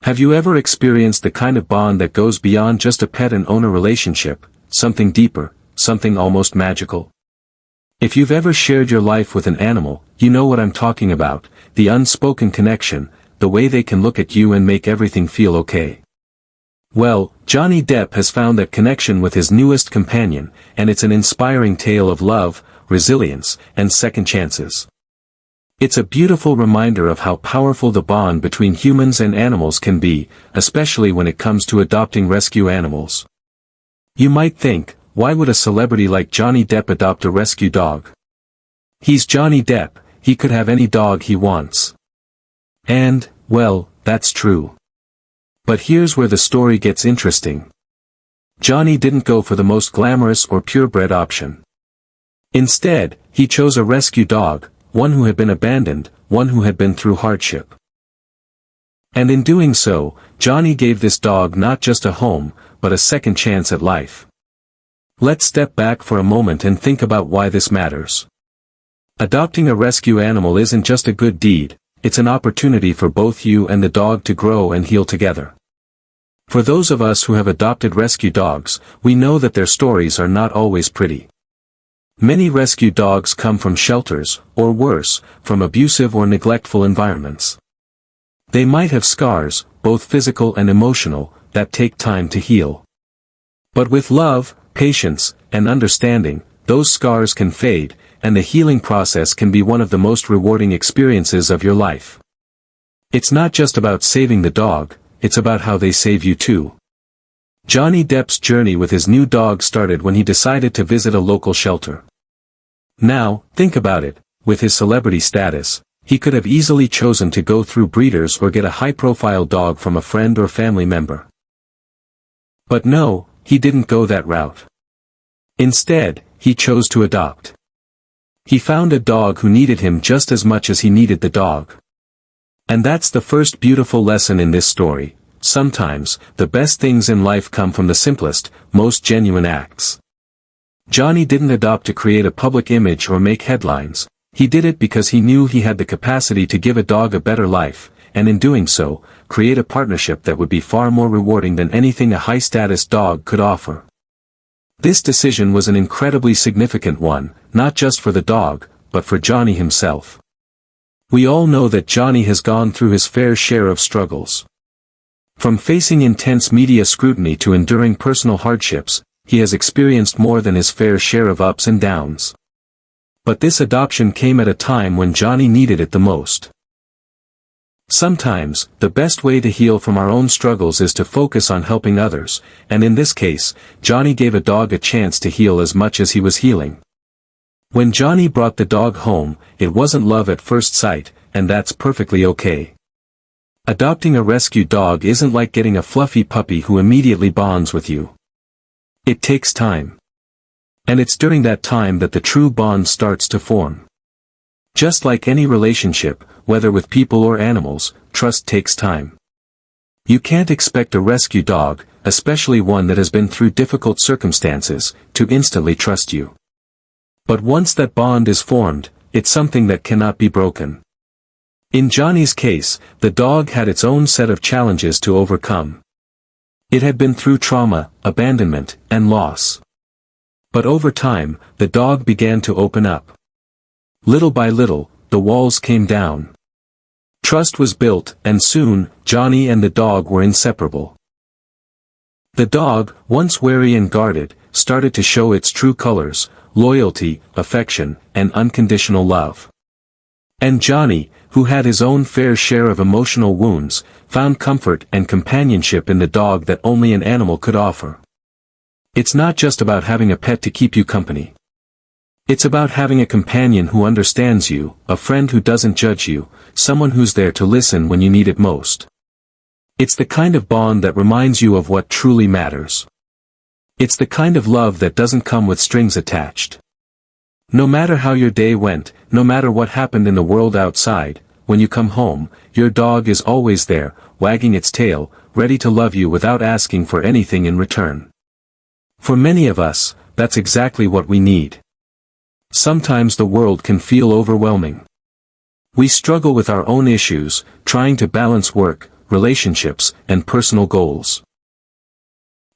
Have you ever experienced the kind of bond that goes beyond just a pet and owner relationship, something deeper, something almost magical? If you've ever shared your life with an animal, you know what I'm talking about, the unspoken connection, the way they can look at you and make everything feel okay. Well, Johnny Depp has found that connection with his newest companion, and it's an inspiring tale of love, resilience, and second chances. It's a beautiful reminder of how powerful the bond between humans and animals can be, especially when it comes to adopting rescue animals. You might think, why would a celebrity like Johnny Depp adopt a rescue dog? He's Johnny Depp, he could have any dog he wants. And, well, that's true. But here's where the story gets interesting. Johnny didn't go for the most glamorous or purebred option. Instead, he chose a rescue dog, one who had been abandoned, one who had been through hardship. And in doing so, Johnny gave this dog not just a home, but a second chance at life. Let's step back for a moment and think about why this matters. Adopting a rescue animal isn't just a good deed, it's an opportunity for both you and the dog to grow and heal together. For those of us who have adopted rescue dogs, we know that their stories are not always pretty. Many rescue dogs come from shelters, or worse, from abusive or neglectful environments. They might have scars, both physical and emotional, that take time to heal. But with love, patience, and understanding, those scars can fade, and the healing process can be one of the most rewarding experiences of your life. It's not just about saving the dog, it's about how they save you too. Johnny Depp's journey with his new dog started when he decided to visit a local shelter. Now, think about it, with his celebrity status, he could have easily chosen to go through breeders or get a high-profile dog from a friend or family member. But no, he didn't go that route. Instead, he chose to adopt. He found a dog who needed him just as much as he needed the dog. And that's the first beautiful lesson in this story. Sometimes, the best things in life come from the simplest, most genuine acts. Johnny didn't adopt to create a public image or make headlines, he did it because he knew he had the capacity to give a dog a better life, and in doing so, create a partnership that would be far more rewarding than anything a high-status dog could offer. This decision was an incredibly significant one, not just for the dog, but for Johnny himself. We all know that Johnny has gone through his fair share of struggles. From facing intense media scrutiny to enduring personal hardships, he has experienced more than his fair share of ups and downs. But this adoption came at a time when Johnny needed it the most. Sometimes, the best way to heal from our own struggles is to focus on helping others, and in this case, Johnny gave a dog a chance to heal as much as he was healing. When Johnny brought the dog home, it wasn't love at first sight, and that's perfectly okay. Adopting a rescue dog isn't like getting a fluffy puppy who immediately bonds with you. It takes time. And it's during that time that the true bond starts to form. Just like any relationship, whether with people or animals, trust takes time. You can't expect a rescue dog, especially one that has been through difficult circumstances, to instantly trust you. But once that bond is formed, it's something that cannot be broken. In Johnny's case, the dog had its own set of challenges to overcome. It had been through trauma, abandonment, and loss. But over time, the dog began to open up. Little by little, the walls came down. Trust was built, and soon, Johnny and the dog were inseparable. The dog, once wary and guarded, started to show its true colors: loyalty, affection, and unconditional love. And Johnny, who had his own fair share of emotional wounds, found comfort and companionship in the dog that only an animal could offer. It's not just about having a pet to keep you company. It's about having a companion who understands you, a friend who doesn't judge you, someone who's there to listen when you need it most. It's the kind of bond that reminds you of what truly matters. It's the kind of love that doesn't come with strings attached. No matter how your day went, no matter what happened in the world outside, when you come home, your dog is always there, wagging its tail, ready to love you without asking for anything in return. For many of us, that's exactly what we need. Sometimes the world can feel overwhelming. We struggle with our own issues, trying to balance work, relationships, and personal goals.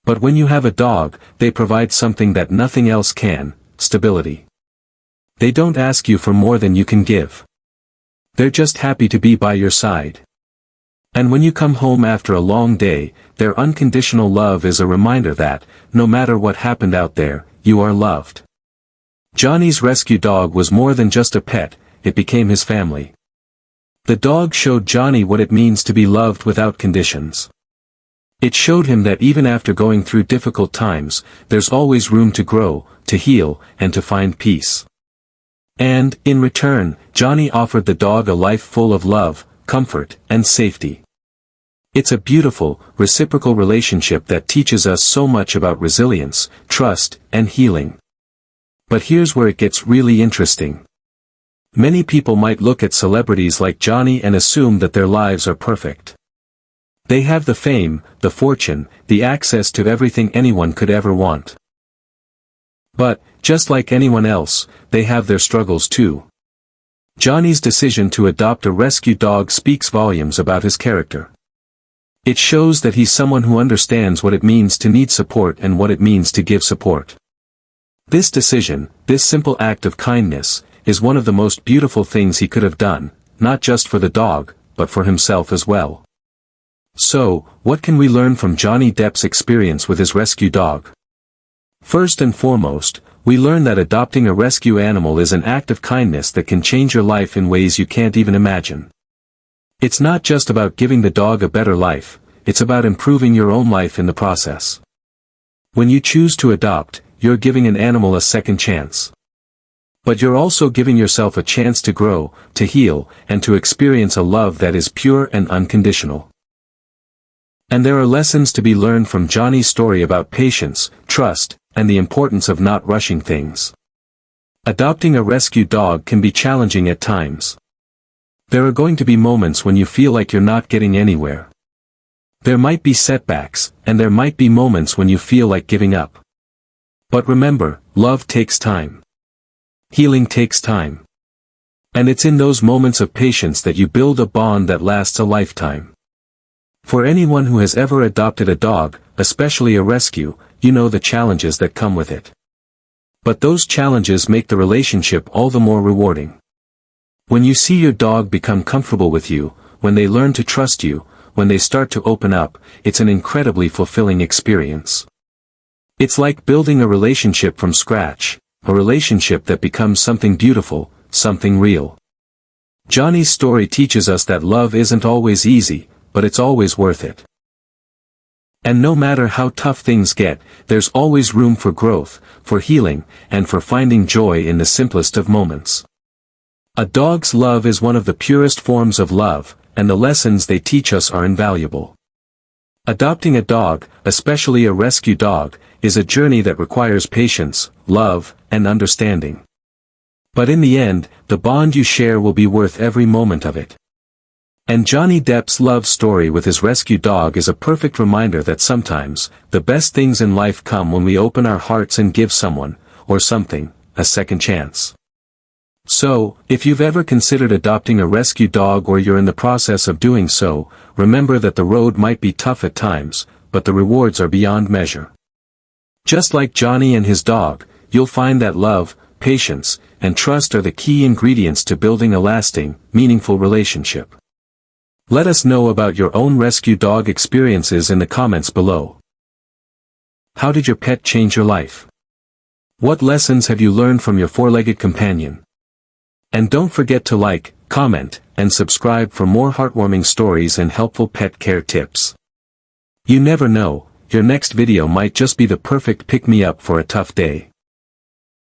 But when you have a dog, they provide something that nothing else can: stability. They don't ask you for more than you can give. They're just happy to be by your side. And when you come home after a long day, their unconditional love is a reminder that, no matter what happened out there, you are loved. Johnny's rescue dog was more than just a pet, it became his family. The dog showed Johnny what it means to be loved without conditions. It showed him that even after going through difficult times, there's always room to grow, to heal, and to find peace. And, in return, Johnny offered the dog a life full of love, comfort, and safety. It's a beautiful, reciprocal relationship that teaches us so much about resilience, trust, and healing. But here's where it gets really interesting. Many people might look at celebrities like Johnny and assume that their lives are perfect. They have the fame, the fortune, the access to everything anyone could ever want. But, just like anyone else, they have their struggles too. Johnny's decision to adopt a rescue dog speaks volumes about his character. It shows that he's someone who understands what it means to need support and what it means to give support. This decision, this simple act of kindness, is one of the most beautiful things he could have done, not just for the dog, but for himself as well. So, what can we learn from Johnny Depp's experience with his rescue dog? First and foremost, we learn that adopting a rescue animal is an act of kindness that can change your life in ways you can't even imagine. It's not just about giving the dog a better life, it's about improving your own life in the process. When you choose to adopt, you're giving an animal a second chance. But you're also giving yourself a chance to grow, to heal, and to experience a love that is pure and unconditional. And there are lessons to be learned from Johnny's story about patience, trust, and the importance of not rushing things. Adopting a rescue dog can be challenging at times. There are going to be moments when you feel like you're not getting anywhere. There might be setbacks, and there might be moments when you feel like giving up. But remember, love takes time. Healing takes time. And it's in those moments of patience that you build a bond that lasts a lifetime. For anyone who has ever adopted a dog, especially a rescue, you know the challenges that come with it. But those challenges make the relationship all the more rewarding. When you see your dog become comfortable with you, when they learn to trust you, when they start to open up, it's an incredibly fulfilling experience. It's like building a relationship from scratch, a relationship that becomes something beautiful, something real. Johnny's story teaches us that love isn't always easy, but it's always worth it. And no matter how tough things get, there's always room for growth, for healing, and for finding joy in the simplest of moments. A dog's love is one of the purest forms of love, and the lessons they teach us are invaluable. Adopting a dog, especially a rescue dog, is a journey that requires patience, love, and understanding. But in the end, the bond you share will be worth every moment of it. And Johnny Depp's love story with his rescue dog is a perfect reminder that sometimes, the best things in life come when we open our hearts and give someone, or something, a second chance. So, if you've ever considered adopting a rescue dog or you're in the process of doing so, remember that the road might be tough at times, but the rewards are beyond measure. Just like Johnny and his dog, you'll find that love, patience, and trust are the key ingredients to building a lasting, meaningful relationship. Let us know about your own rescue dog experiences in the comments below. How did your pet change your life? What lessons have you learned from your four-legged companion? And don't forget to like, comment, and subscribe for more heartwarming stories and helpful pet care tips. You never know, your next video might just be the perfect pick-me-up for a tough day.